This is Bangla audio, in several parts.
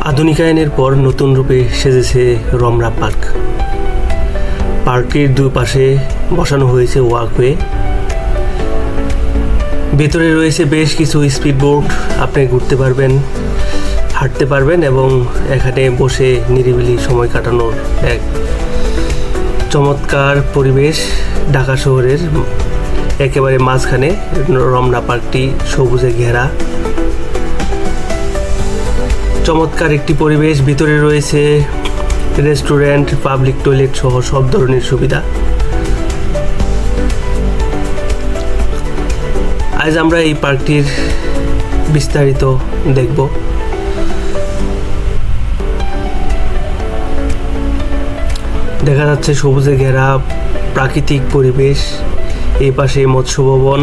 আধুনিকায়নের পর নতুন রূপে সেজেছে রমনা পার্ক। পার্কটির দুই পাশে বসানো হয়েছে ওয়াকওয়ে। ভেতরে রয়েছে বেশ কিছু স্পিডবোট, আপনি ঘুরতে পারবেন, হাঁটতে পারবেন এবং এখানে বসে নিরিবিলি সময় কাটানোর এক চমৎকার পরিবেশ। ঢাকা শহরের একেবারে মাঝখানে রমনা পার্কটি সবুজে ঘেরা। চমৎকার একটি পরিবেশ। ভিতরে রয়েছে রেস্টুরেন্ট, পাবলিক টয়লেট সহ সব ধরনের সুবিধা। আজ আমরা এই পার্কটির বিস্তারিত দেখব। দেখা যাচ্ছে সবুজে ঘেরা প্রাকৃতিক পরিবেশ। এই পাশে মৎস্য ভবন।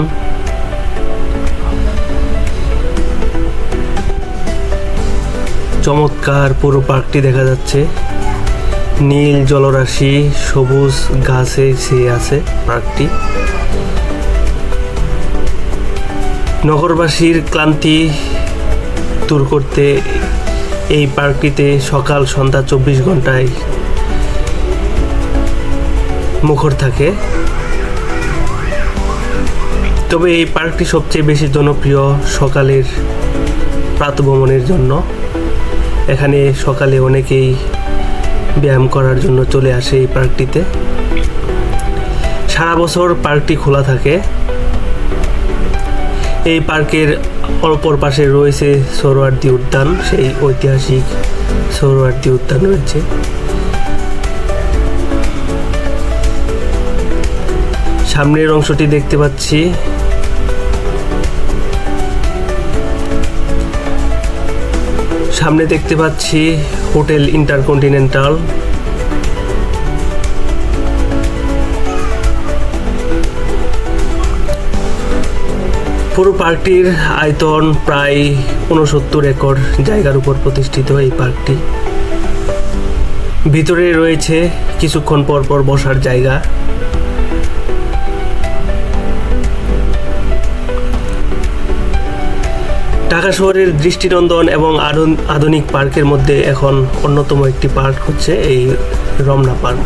চমৎকার পুরো পার্কটি দেখা যাচ্ছে। নীল জলরাশি, সবুজ ঘাসে ছেয়ে আছে পার্কটি। নগরবাসীর ক্লান্তি দূর করতে এই পার্কটিতে সকাল সন্ধ্যা 24 ঘন্টায় মুখর থাকে। তবে এই পার্কটি সবচেয়ে বেশি জনপ্রিয় সকালের প্রাতঃভ্রমণের জন্য। এখানে সকালে অনেকেই ব্যায়াম করার জন্য চলে আসে এই পার্কটিতে। সারা বছর পার্কটি খোলা থাকে। এই পার্কের অপর পাশে রয়েছে সোহরাওয়ার্দী উদ্যান, সেই ঐতিহাসিক সোহরাওয়ার্দী উদ্যান রয়েছে। সামনের অংশটি দেখতে পাচ্ছি। সামনে দেখতে পাচ্ছি হোটেল ইন্টারকন্টিনেন্টাল। পুরো পার্কটির আয়তন প্রায় 69 একর জায়গার উপর প্রতিষ্ঠিত এই পার্কটি। ভিতরে রয়েছে কিছুক্ষণ পর পর বসার জায়গা। ঢাকা শহরের দৃষ্টিনন্দন এবং আধুনিক পার্কের মধ্যে এখন অন্যতম একটি পার্ক হচ্ছে এই রমনা পার্ক।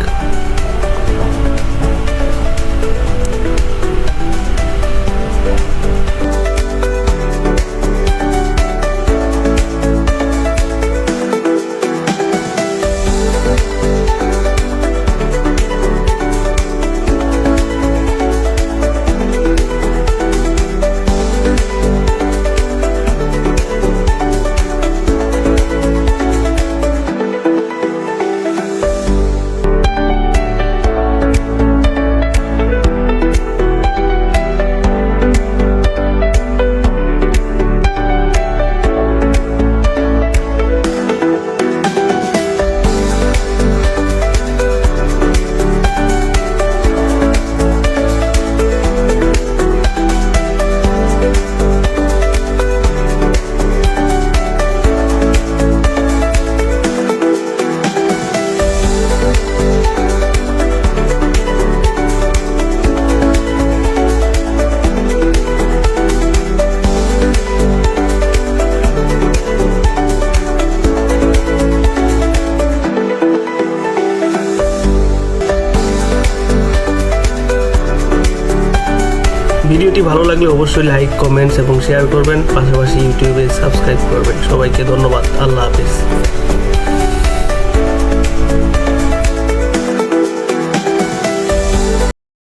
ভিডিওটি ভালো লাগলে অবশ্যই লাইক, কমেন্টস এবং শেয়ার করবেন। পাশাপাশি ইউটিউবে সাবস্ক্রাইব করবেন। সবাইকে ধন্যবাদ। আল্লাহ হাফেজ।